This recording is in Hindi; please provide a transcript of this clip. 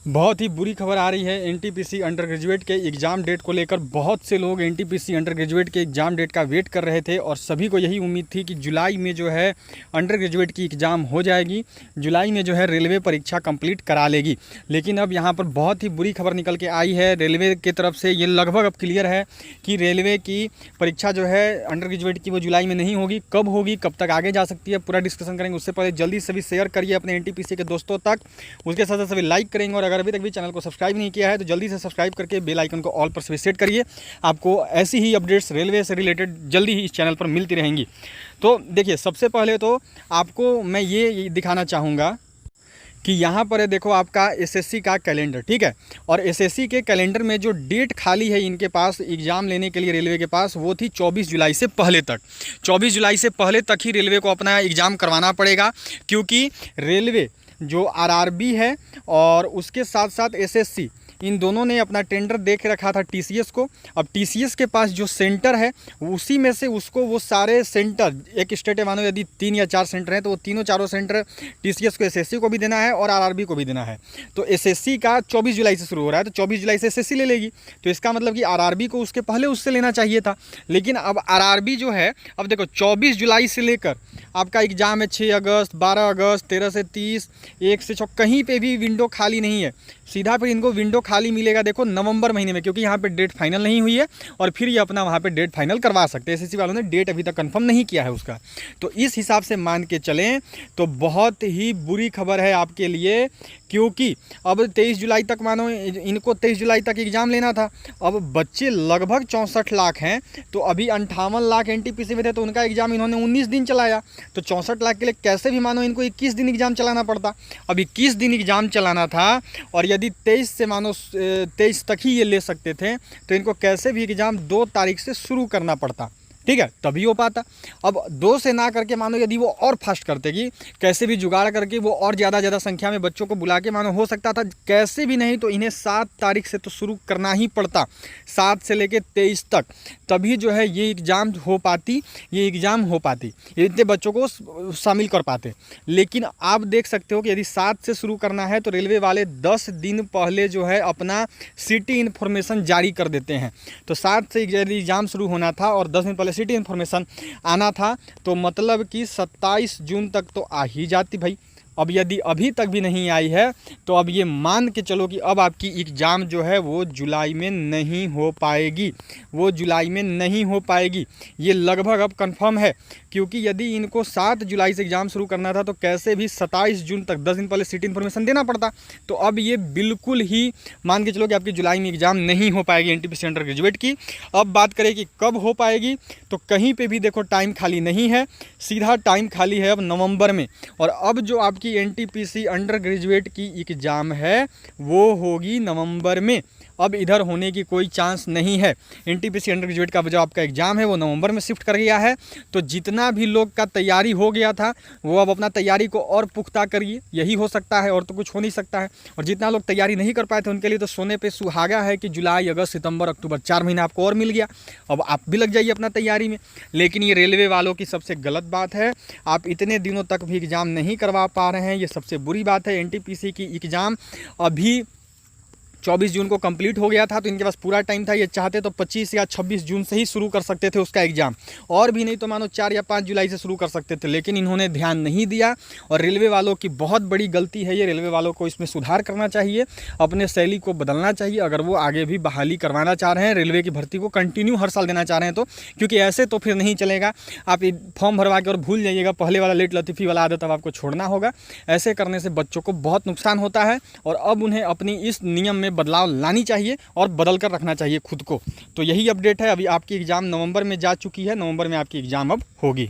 बहुत ही बुरी खबर आ रही है एनटीपीसी अंडर ग्रेजुएट के एग्ज़ाम डेट को लेकर। बहुत से लोग एनटीपीसी अंडर ग्रेजुएट के एग्ज़ाम डेट का वेट कर रहे थे और सभी को यही उम्मीद थी कि जुलाई में जो है अंडर ग्रेजुएट की एग्ज़ाम हो जाएगी, जुलाई में जो है रेलवे परीक्षा कंप्लीट करा लेगी। लेकिन अब यहाँ पर बहुत ही बुरी खबर निकल के आई है रेलवे की तरफ से। ये लगभग अब क्लियर है कि रेलवे की परीक्षा जो है अंडर ग्रेजुएट की वो जुलाई में नहीं होगी। कब होगी, कब तक आगे जा सकती है, पूरा डिस्कशन करेंगे। उससे पहले जल्दी से भी शेयर करिए अपने एनटीपीसी के दोस्तों तक, उसके साथ साथ सभी लाइक करेंगे। और अगर अभी तक भी चैनल को सब्सक्राइब नहीं किया है तो जल्दी से सब्सक्राइब करके बेल आइकन को ऑल पर से सेट करिए। आपको ऐसी ही अपडेट्स रेलवे से रिलेटेड जल्दी ही इस चैनल पर मिलती रहेंगी। तो देखिए, सबसे पहले तो आपको मैं ये दिखाना चाहूँगा कि यहाँ पर है, देखो आपका एसएससी का कैलेंडर, ठीक है। और एसएससी के कैलेंडर में जो डेट खाली है इनके पास एग्ज़ाम लेने के लिए रेलवे के पास, वो थी 24 जुलाई से पहले तक। 24 जुलाई से पहले तक ही रेलवे को अपना एग्ज़ाम करवाना पड़ेगा, क्योंकि रेलवे जो आरआरबी है और उसके साथ साथ एसएससी, इन दोनों ने अपना टेंडर देख रखा था टीसीएस को। अब टीसीएस के पास जो सेंटर है उसी में से उसको वो सारे सेंटर, एक स्टेट है मानो यदि 3 या 4 सेंटर हैं तो वो तीनों चारों सेंटर टीसीएस को एसएससी को भी देना है और आरआरबी को भी देना है। तो एसएससी का 24 जुलाई से शुरू हो रहा है, तो 24 जुलाई से एसएससी ले लेगी। तो इसका मतलब कि आरआरबी को उसके पहले उससे लेना चाहिए था। लेकिन अब आरआरबी जो है, अब देखो 24 जुलाई से लेकर आपका एग्ज़ाम है 6 अगस्त, 12 अगस्त, 13 से 30, 1 से 6, कहीं पे भी विंडो खाली नहीं है। सीधा फिर इनको विंडो खाली मिलेगा देखो नवंबर महीने में, क्योंकि यहाँ पे डेट फाइनल नहीं हुई है और फिर ये अपना वहाँ पे डेट फाइनल करवा सकते हैं। एसएससी वालों ने डेट अभी तक कंफर्म नहीं किया है उसका। तो इस हिसाब से मान के चलें तो बहुत ही बुरी खबर है आपके लिए, क्योंकि अब 23 जुलाई तक मानो इनको 23 जुलाई तक एग्ज़ाम लेना था। अब बच्चे लगभग 64 लाख हैं, तो अभी 58 लाख एनटीपीसी में थे, तो उनका एग्ज़ाम इन्होंने 19 दिन चलाया। तो 64 लाख के लिए कैसे भी मानो इनको 21 दिन एग्ज़ाम चलाना पड़ता। अब 21 दिन एग्ज़ाम चलाना था और यदि 23 से मानो 23 तक ही ये ले सकते थे तो इनको कैसे भी एग्ज़ाम 2 तारीख से शुरू करना पड़ता, ठीक है, तभी हो पाता। अब 2 से ना करके मानो यदि वो और फास्ट करते कि कैसे भी जुगाड़ करके वो और ज़्यादा संख्या में बच्चों को बुला के मानो हो सकता था, कैसे भी नहीं तो इन्हें 7 तारीख से तो शुरू करना ही पड़ता, 7 से लेके 23 तक, तभी जो है ये एग्ज़ाम हो पाती, ये एग्ज़ाम हो पाती, इतने बच्चों को शामिल कर पाते। लेकिन आप देख सकते हो कि यदि 7 से शुरू करना है तो रेलवे वाले 10 दिन पहले जो है अपना सिटी इन्फॉर्मेशन जारी कर देते हैं। तो 7 से यदि एग्ज़ाम शुरू होना था और 10 दिन पहले सिटी इन्फॉर्मेशन आना था, तो मतलब कि 27 जून तक तो आ ही जाती भाई। अब यदि अभी तक भी नहीं आई है तो अब ये मान के चलो कि अब आपकी एग्ज़ाम जो है वो जुलाई में नहीं हो पाएगी, वो जुलाई में नहीं हो पाएगी, ये लगभग अब कंफर्म है। क्योंकि यदि इनको 7 जुलाई से एग्ज़ाम शुरू करना था तो कैसे भी 27 जून तक 10 दिन पहले सिटी इन्फॉर्मेशन देना पड़ता। तो अब ये बिल्कुल ही मान के चलो कि आपकी जुलाई में एग्ज़ाम नहीं हो पाएगी एनटीपीसी अंडर ग्रेजुएट की। अब बात करें कि कब हो पाएगी, तो कहीं पे भी देखो टाइम खाली नहीं है, सीधा टाइम खाली है अब नवंबर में। और अब जो आपकी एनटीपीसी अंडर ग्रेजुएट की एग्ज़ाम है वो होगी नवंबर में। अब इधर होने की कोई चांस नहीं है। एनटीपीसी अंडर ग्रेजुएट का जो आपका एग्ज़ाम है वो नवंबर में शिफ्ट कर गया है। तो जितना भी लोग का तैयारी हो गया था वो अब अपना तैयारी को और पुख्ता करिए, यही हो सकता है और तो कुछ हो नहीं सकता है। और जितना लोग तैयारी नहीं कर पाए थे उनके लिए तो सोने पे सुहागा है कि जुलाई, अगस्त, सितंबर, अक्टूबर 4 महीना आपको और मिल गया। अब आप भी लग जाइए अपना तैयारी में। लेकिन ये रेलवे वालों की सबसे गलत बात है, आप इतने दिनों तक भी एग्ज़ाम नहीं करवा पा रहे हैं, ये सबसे बुरी बात है। एनटीपीसी की एग्ज़ाम अभी 24 जून को कंप्लीट हो गया था, तो इनके पास पूरा टाइम था। ये चाहते तो 25 या 26 जून से ही शुरू कर सकते थे उसका एग्ज़ाम, और भी नहीं तो मानो 4 या 5 जुलाई से शुरू कर सकते थे। लेकिन इन्होंने ध्यान नहीं दिया और रेलवे वालों की बहुत बड़ी गलती है ये। रेलवे वालों को इसमें सुधार करना चाहिए, अपने शैली को बदलना चाहिए अगर वो आगे भी बहाली करवाना चाह रहे हैं, रेलवे की भर्ती को कंटिन्यू हर साल देना चाह रहे हैं तो। क्योंकि ऐसे तो फिर नहीं चलेगा, आप फॉर्म भरवा के और भूल जाइएगा, पहले वाला लेट लतीफ़ी वाला आदत अब आपको छोड़ना होगा। ऐसे करने से बच्चों को बहुत नुकसान होता है और अब उन्हें अपनी इस नियम में बदलाव लानी चाहिए और बदल कर रखना चाहिए खुद को। तो यही अपडेट है। अभी आपकी एग्ज़ाम नवंबर में जा चुकी है, नवंबर में आपकी एग्ज़ाम अब होगी।